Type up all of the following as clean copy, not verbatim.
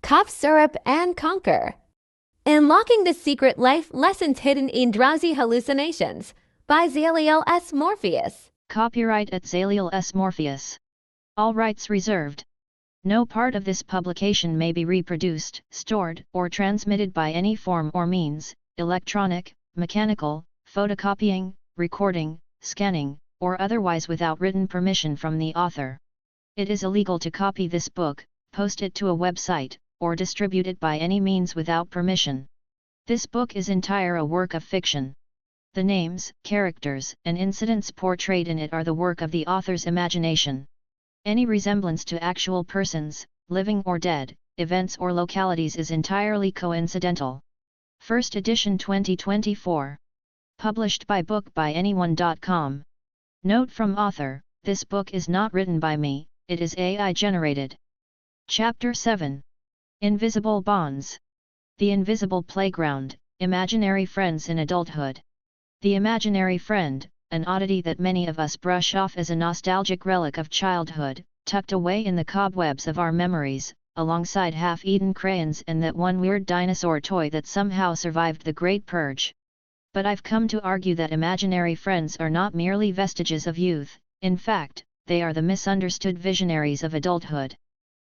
Cough Syrup and Conquer. Unlocking the Secret Life Lessons Hidden in Drowsy Hallucinations by Zaliel S. Morpheus. Copyright at Zaliel S. Morpheus. All rights reserved. No part of this publication may be reproduced, stored, or transmitted by any form or means, electronic, mechanical, photocopying, recording, scanning, or otherwise without written permission from the author. It is illegal to copy this book, post it to a website, or distribute it by any means without permission. This book is entire a work of fiction. The names, characters, and incidents portrayed in it are the work of the author's imagination. Any resemblance to actual persons, living or dead, events or localities is entirely coincidental. First edition 2024. Published by bookbyanyone.com. Note from author, this book is not written by me, it is AI generated. Chapter 7. Invisible Bonds. The Invisible Playground, Imaginary Friends in Adulthood. The imaginary friend, an oddity that many of us brush off as a nostalgic relic of childhood, tucked away in the cobwebs of our memories, alongside half-eaten crayons and that one weird dinosaur toy that somehow survived the Great Purge. But I've come to argue that imaginary friends are not merely vestiges of youth, in fact, they are the misunderstood visionaries of adulthood.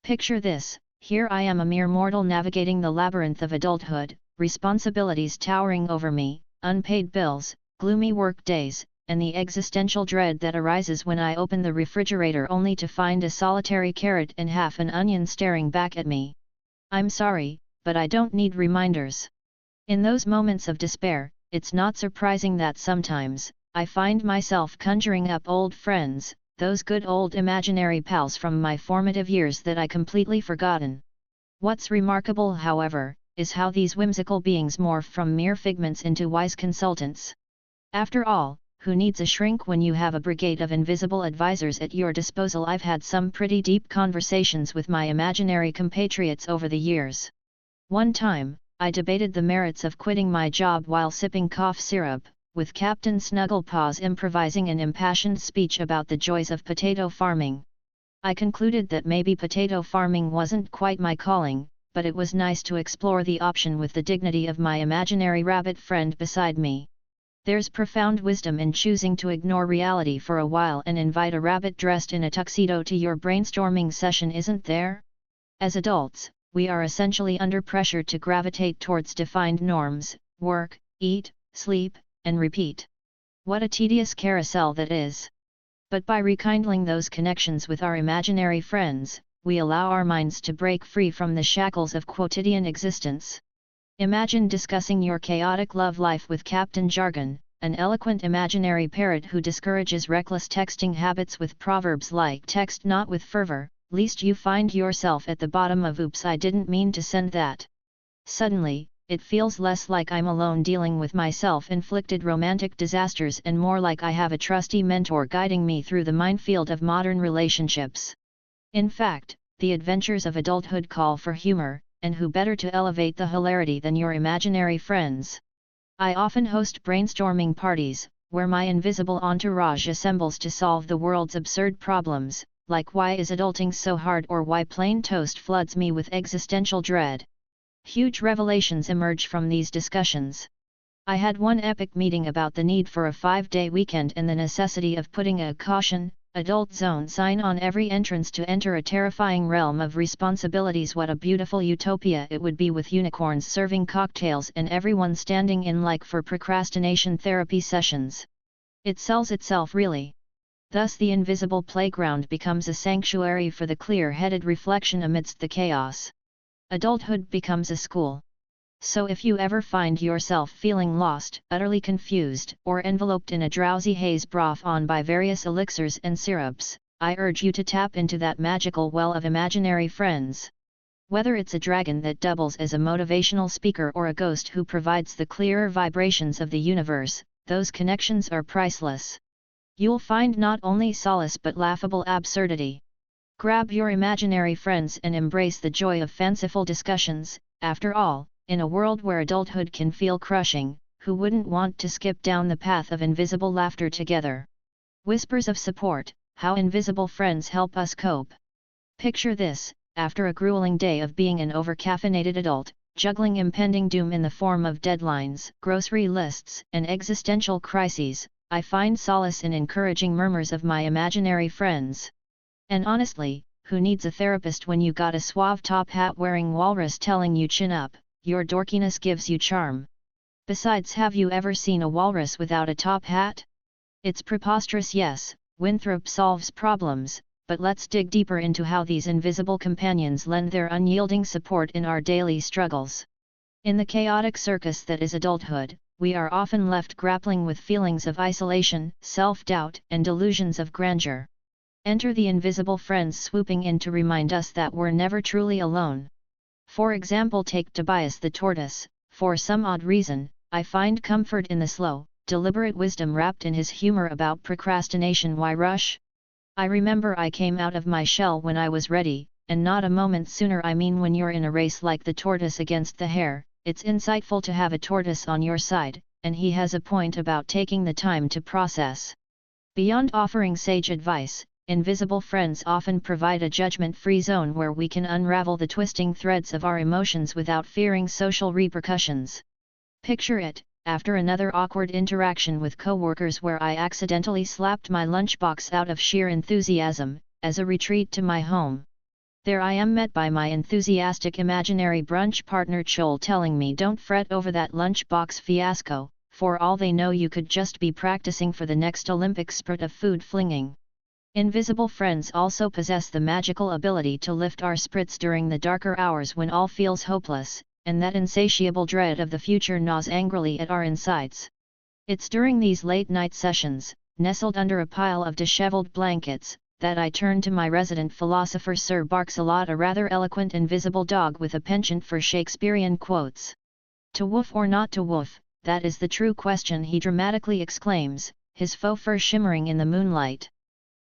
Picture this, here I am a mere mortal navigating the labyrinth of adulthood, responsibilities towering over me, unpaid bills, gloomy work days, and the existential dread that arises when I open the refrigerator only to find a solitary carrot and half an onion staring back at me. I'm sorry, but I don't need reminders. In those moments of despair, it's not surprising that sometimes, I find myself conjuring up old friends, those good old imaginary pals from my formative years that I completely forgotten. What's remarkable, however, is how these whimsical beings morph from mere figments into wise consultants. After all, who needs a shrink when you have a brigade of invisible advisors at your disposal? I've had some pretty deep conversations with my imaginary compatriots over the years. One time, I debated the merits of quitting my job while sipping cough syrup, with Captain Snugglepaws improvising an impassioned speech about the joys of potato farming. I concluded that maybe potato farming wasn't quite my calling, but it was nice to explore the option with the dignity of my imaginary rabbit friend beside me. There's profound wisdom in choosing to ignore reality for a while and invite a rabbit dressed in a tuxedo to your brainstorming session, isn't there? As adults, we are essentially under pressure to gravitate towards defined norms: work, eat, sleep, and repeat. What a tedious carousel that is! But by rekindling those connections with our imaginary friends, we allow our minds to break free from the shackles of quotidian existence. Imagine discussing your chaotic love life with Captain Jargon, an eloquent imaginary parrot who discourages reckless texting habits with proverbs like "text not with fervor, lest you find yourself at the bottom of oops, I didn't mean to send that." Suddenly, it feels less like I'm alone dealing with my self-inflicted romantic disasters and more like I have a trusty mentor guiding me through the minefield of modern relationships. In fact, the adventures of adulthood call for humor, and who better to elevate the hilarity than your imaginary friends? I often host brainstorming parties, where my invisible entourage assembles to solve the world's absurd problems, like why is adulting so hard or why plain toast floods me with existential dread. Huge revelations emerge from these discussions. I had one epic meeting about the need for a 5-day weekend and the necessity of putting a "Caution, Adult Zone" sign on every entrance to enter a terrifying realm of responsibilities. What a beautiful utopia it would be with unicorns serving cocktails and everyone standing in like for procrastination therapy sessions. It sells itself, really. Thus the invisible playground becomes a sanctuary for the clear-headed reflection amidst the chaos. Adulthood becomes a school. So if you ever find yourself feeling lost, utterly confused, or enveloped in a drowsy haze brought on by various elixirs and syrups, I urge you to tap into that magical well of imaginary friends. Whether it's a dragon that doubles as a motivational speaker or a ghost who provides the clearer vibrations of the universe, those connections are priceless. You'll find not only solace but laughable absurdity. Grab your imaginary friends and embrace the joy of fanciful discussions. After all, in a world where adulthood can feel crushing, who wouldn't want to skip down the path of invisible laughter together? Whispers of support, how invisible friends help us cope. Picture this, after a grueling day of being an overcaffeinated adult, juggling impending doom in the form of deadlines, grocery lists, and existential crises, I find solace in encouraging murmurs of my imaginary friends. And honestly, who needs a therapist when you got a suave top hat wearing walrus telling you chin up, your dorkiness gives you charm. Besides, have you ever seen a walrus without a top hat? It's preposterous. Yes, Winthrop solves problems, but let's dig deeper into how these invisible companions lend their unyielding support in our daily struggles. In the chaotic circus that is adulthood, we are often left grappling with feelings of isolation, self-doubt, and delusions of grandeur. Enter the invisible friends swooping in to remind us that we're never truly alone. For example, take Tobias the tortoise. For some odd reason, I find comfort in the slow, deliberate wisdom wrapped in his humor about procrastination. Why rush? I remember I came out of my shell when I was ready, and not a moment sooner. I mean, when you're in a race like the tortoise against the hare, it's insightful to have a tortoise on your side, and he has a point about taking the time to process. Beyond offering sage advice, invisible friends often provide a judgment-free zone where we can unravel the twisting threads of our emotions without fearing social repercussions. Picture it, after another awkward interaction with coworkers where I accidentally slapped my lunchbox out of sheer enthusiasm, as a retreat to my home. There I am, met by my enthusiastic imaginary brunch partner Chol telling me, don't fret over that lunchbox fiasco, for all they know you could just be practicing for the next Olympic spurt of food flinging. Invisible friends also possess the magical ability to lift our spirits during the darker hours when all feels hopeless, and that insatiable dread of the future gnaws angrily at our insides. It's during these late-night sessions, nestled under a pile of disheveled blankets, that I turn to my resident philosopher Sir Barks-a-Lot, a rather eloquent invisible dog with a penchant for Shakespearean quotes. To woof or not to woof, that is the true question, he dramatically exclaims, his faux fur shimmering in the moonlight.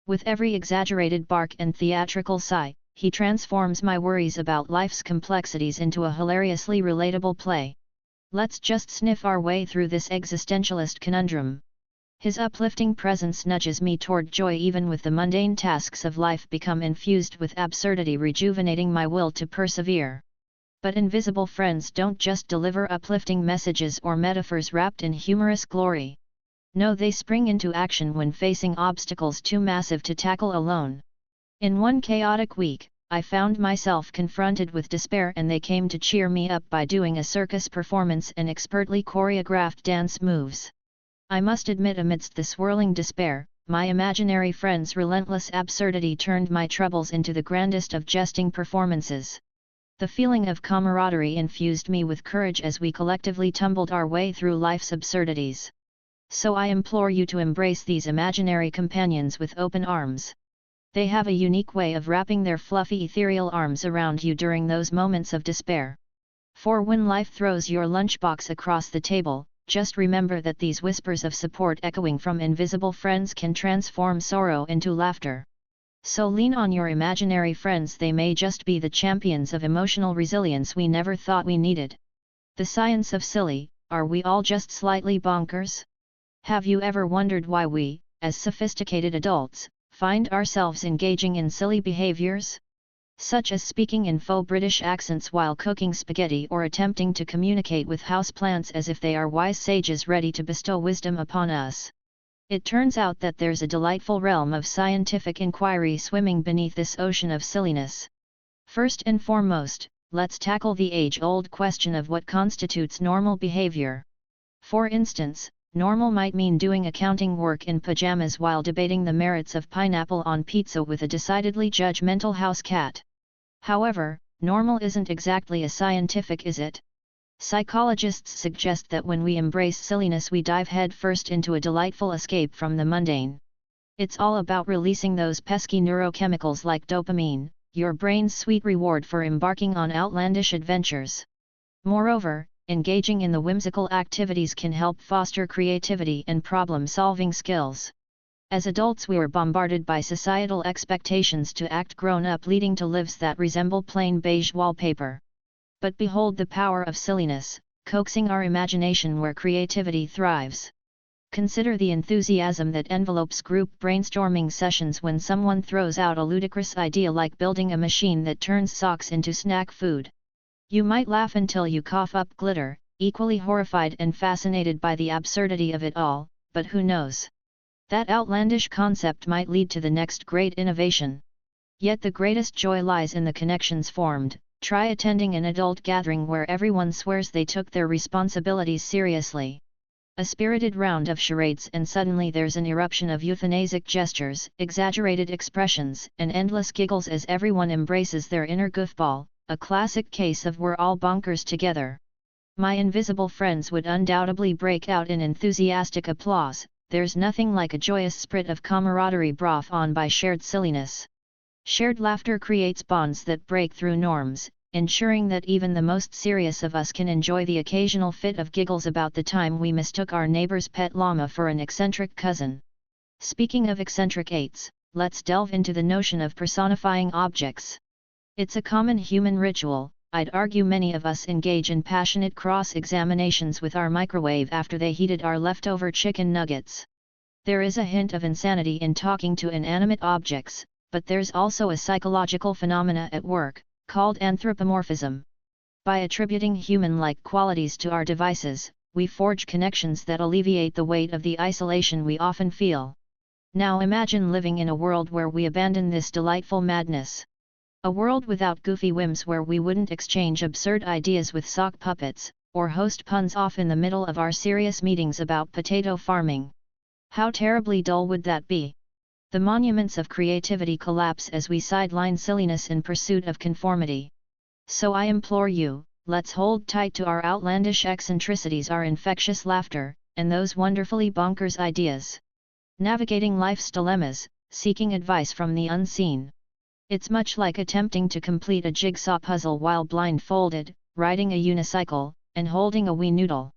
With every exaggerated bark and theatrical sigh, he transforms my worries about life's complexities into a hilariously relatable play. Let's just sniff our way through this existentialist conundrum. His uplifting presence nudges me toward joy even with the mundane tasks of life become infused with absurdity, rejuvenating my will to persevere. But invisible friends don't just deliver uplifting messages or metaphors wrapped in humorous glory. No, they spring into action when facing obstacles too massive to tackle alone. In one chaotic week, I found myself confronted with despair, and they came to cheer me up by doing a circus performance and expertly choreographed dance moves. I must admit, amidst the swirling despair, my imaginary friends' relentless absurdity turned my troubles into the grandest of jesting performances. The feeling of camaraderie infused me with courage as we collectively tumbled our way through life's absurdities. So I implore you to embrace these imaginary companions with open arms. They have a unique way of wrapping their fluffy ethereal arms around you during those moments of despair. For when life throws your lunchbox across the table, just remember that these whispers of support echoing from invisible friends can transform sorrow into laughter. So lean on your imaginary friends, they may just be the champions of emotional resilience we never thought we needed. The science of silly, are we all just slightly bonkers? Have you ever wondered why we, as sophisticated adults, find ourselves engaging in silly behaviors? Such as speaking in faux British accents while cooking spaghetti, or attempting to communicate with houseplants as if they are wise sages ready to bestow wisdom upon us. It turns out that there's a delightful realm of scientific inquiry swimming beneath this ocean of silliness. First and foremost, let's tackle the age-old question of what constitutes normal behavior. For instance, normal might mean doing accounting work in pajamas while debating the merits of pineapple on pizza with a decidedly judgmental house cat. However, normal isn't exactly a scientific, is it? Psychologists suggest that when we embrace silliness, we dive headfirst into a delightful escape from the mundane. It's all about releasing those pesky neurochemicals like dopamine, your brain's sweet reward for embarking on outlandish adventures. Moreover, engaging in the whimsical activities can help foster creativity and problem-solving skills. As adults, we are bombarded by societal expectations to act grown-up, leading to lives that resemble plain beige wallpaper. But behold the power of silliness, coaxing our imagination where creativity thrives. Consider the enthusiasm that envelopes group brainstorming sessions when someone throws out a ludicrous idea like building a machine that turns socks into snack food. You might laugh until you cough up glitter, equally horrified and fascinated by the absurdity of it all, but who knows? That outlandish concept might lead to the next great innovation. Yet the greatest joy lies in the connections formed. Try attending an adult gathering where everyone swears they took their responsibilities seriously. A spirited round of charades and suddenly there's an eruption of euthanasic gestures, exaggerated expressions, and endless giggles as everyone embraces their inner goofball, a classic case of we're all bonkers together. My invisible friends would undoubtedly break out in enthusiastic applause. There's nothing like a joyous sprit of camaraderie brought on by shared silliness. Shared laughter creates bonds that break through norms, ensuring that even the most serious of us can enjoy the occasional fit of giggles about the time we mistook our neighbor's pet llama for an eccentric cousin. Speaking of eccentricates, let's delve into the notion of personifying objects. It's a common human ritual. I'd argue many of us engage in passionate cross-examinations with our microwave after they heated our leftover chicken nuggets. There is a hint of insanity in talking to inanimate objects, but there's also a psychological phenomena at work, called anthropomorphism. By attributing human-like qualities to our devices, we forge connections that alleviate the weight of the isolation we often feel. Now imagine living in a world where we abandon this delightful madness. A world without goofy whims where we wouldn't exchange absurd ideas with sock puppets, or host puns off in the middle of our serious meetings about potato farming. How terribly dull would that be? The monuments of creativity collapse as we sideline silliness in pursuit of conformity. So I implore you, let's hold tight to our outlandish eccentricities, our infectious laughter, and those wonderfully bonkers ideas. Navigating life's dilemmas, seeking advice from the unseen. It's much like attempting to complete a jigsaw puzzle while blindfolded, riding a unicycle, and holding a wee noodle.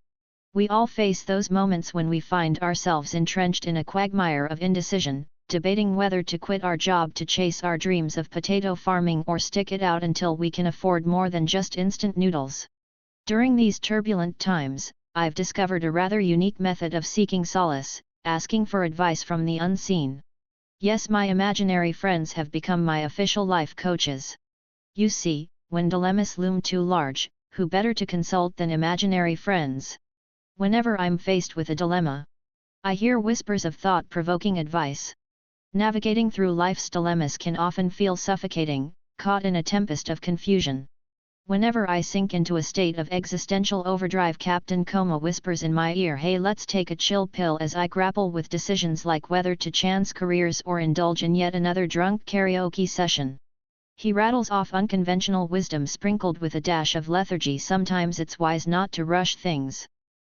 We all face those moments when we find ourselves entrenched in a quagmire of indecision, debating whether to quit our job to chase our dreams of potato farming or stick it out until we can afford more than just instant noodles. During these turbulent times, I've discovered a rather unique method of seeking solace, asking for advice from the unseen. Yes, my imaginary friends have become my official life coaches. You see, when dilemmas loom too large, who better to consult than imaginary friends? Whenever I'm faced with a dilemma, I hear whispers of thought-provoking advice. Navigating through life's dilemmas can often feel suffocating, caught in a tempest of confusion. Whenever I sink into a state of existential overdrive, Captain Coma whispers in my ear, "Hey, let's take a chill pill," as I grapple with decisions like whether to chance careers or indulge in yet another drunk karaoke session. He rattles off unconventional wisdom sprinkled with a dash of lethargy. Sometimes it's wise not to rush things.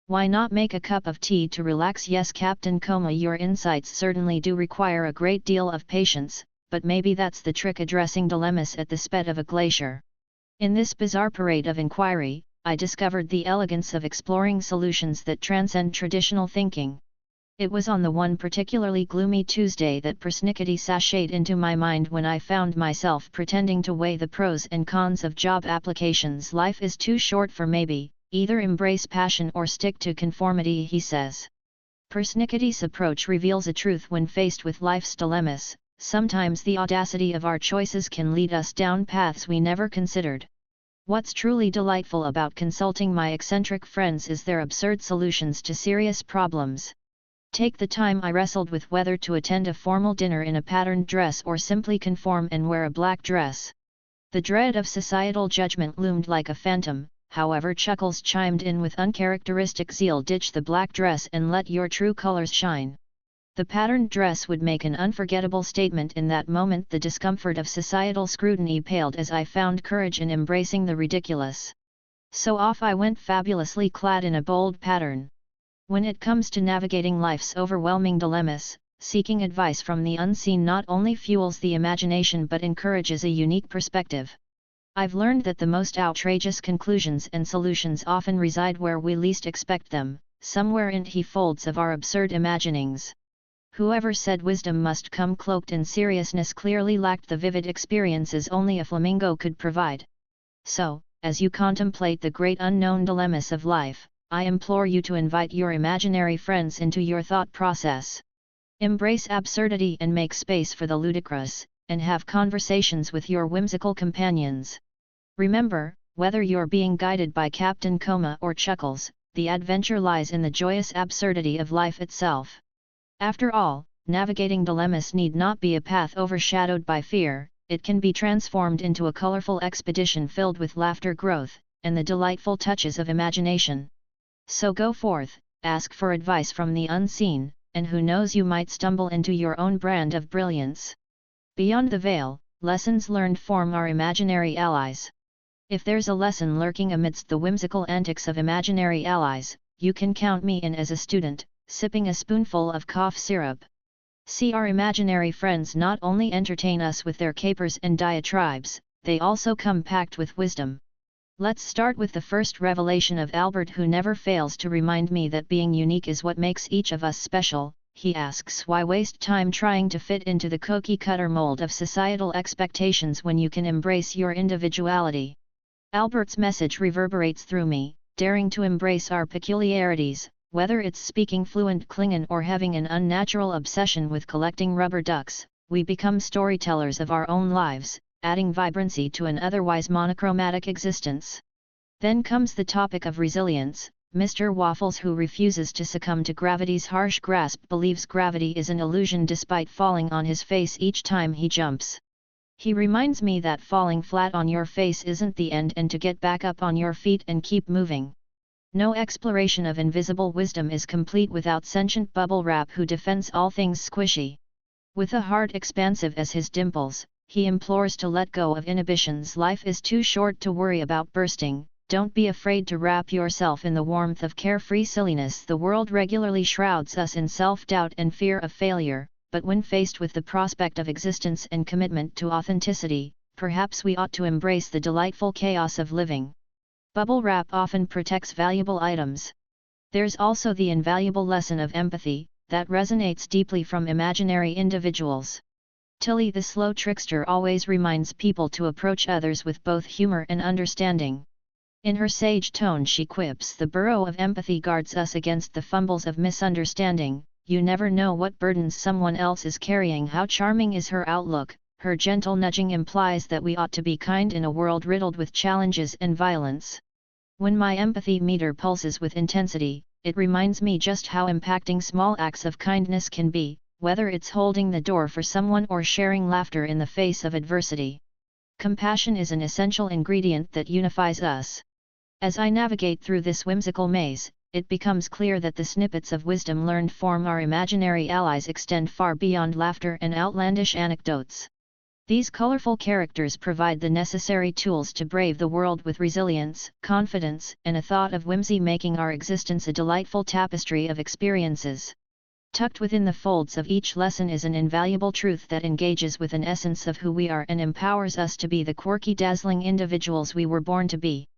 Why not make a cup of tea to relax? Yes, Captain Coma, your insights certainly do require a great deal of patience, but maybe that's the trick, addressing dilemmas at the speed of a glacier. In this bizarre parade of inquiry, I discovered the elegance of exploring solutions that transcend traditional thinking. It was on the one particularly gloomy Tuesday that persnickety sashayed into my mind when I found myself pretending to weigh the pros and cons of job applications. Life is too short for maybe. Either embrace passion or stick to conformity, he says. Persnickety's approach reveals a truth when faced with life's dilemmas. Sometimes the audacity of our choices can lead us down paths we never considered. What's truly delightful about consulting my eccentric friends is their absurd solutions to serious problems. Take the time I wrestled with whether to attend a formal dinner in a patterned dress or simply conform and wear a black dress. The dread of societal judgment loomed like a phantom. However, Chuckles chimed in with uncharacteristic zeal, "Ditch the black dress and let your true colors shine." The patterned dress would make an unforgettable statement in that moment. The discomfort of societal scrutiny paled as I found courage in embracing the ridiculous. So off I went, fabulously clad in a bold pattern. When it comes to navigating life's overwhelming dilemmas, seeking advice from the unseen not only fuels the imagination but encourages a unique perspective. I've learned that the most outrageous conclusions and solutions often reside where we least expect them, somewhere in the folds of our absurd imaginings. Whoever said wisdom must come cloaked in seriousness clearly lacked the vivid experiences only a flamingo could provide. So, as you contemplate the great unknown dilemmas of life, I implore you to invite your imaginary friends into your thought process. Embrace absurdity and make space for the ludicrous, and have conversations with your whimsical companions. Remember, whether you're being guided by Captain Coma or Chuckles, the adventure lies in the joyous absurdity of life itself. After all, navigating dilemmas need not be a path overshadowed by fear, it can be transformed into a colorful expedition filled with laughter, growth, and the delightful touches of imagination. So go forth, ask for advice from the unseen, and who knows, you might stumble into your own brand of brilliance. Beyond the veil, lessons learned form our imaginary allies. If there's a lesson lurking amidst the whimsical antics of imaginary allies, you can count me in as a student, sipping a spoonful of cough syrup. See, our imaginary friends not only entertain us with their capers and diatribes, they also come packed with wisdom. Let's start with the first revelation of Albert, who never fails to remind me that being unique is what makes each of us special. He asks, why waste time trying to fit into the cookie-cutter mold of societal expectations when you can embrace your individuality? Albert's message reverberates through me, daring to embrace our peculiarities, whether it's speaking fluent Klingon or having an unnatural obsession with collecting rubber ducks. We become storytellers of our own lives, adding vibrancy to an otherwise monochromatic existence. Then comes the topic of resilience. Mr. Waffles, who refuses to succumb to gravity's harsh grasp, believes gravity is an illusion despite falling on his face each time he jumps. He reminds me that falling flat on your face isn't the end, and to get back up on your feet and keep moving. No exploration of invisible wisdom is complete without sentient Bubble Wrap, who defends all things squishy. With a heart expansive as his dimples, he implores to let go of inhibitions. Life is too short to worry about bursting. Don't be afraid to wrap yourself in the warmth of carefree silliness. The world regularly shrouds us in self-doubt and fear of failure, but when faced with the prospect of existence and commitment to authenticity, perhaps we ought to embrace the delightful chaos of living. Bubble Wrap often protects valuable items. There's also the invaluable lesson of empathy, that resonates deeply from imaginary individuals. Tilly the slow trickster always reminds people to approach others with both humor and understanding. In her sage tone she quips, the burrow of empathy guards us against the fumbles of misunderstanding. You never know what burdens someone else is carrying. How charming is her outlook. Her gentle nudging implies that we ought to be kind in a world riddled with challenges and violence. When my empathy meter pulses with intensity, it reminds me just how impacting small acts of kindness can be, whether it's holding the door for someone or sharing laughter in the face of adversity. Compassion is an essential ingredient that unifies us. As I navigate through this whimsical maze, it becomes clear that the snippets of wisdom learned from our imaginary allies extend far beyond laughter and outlandish anecdotes. These colorful characters provide the necessary tools to brave the world with resilience, confidence, and a thought of whimsy, making our existence a delightful tapestry of experiences. Tucked within the folds of each lesson is an invaluable truth that engages with an essence of who we are and empowers us to be the quirky, dazzling individuals we were born to be.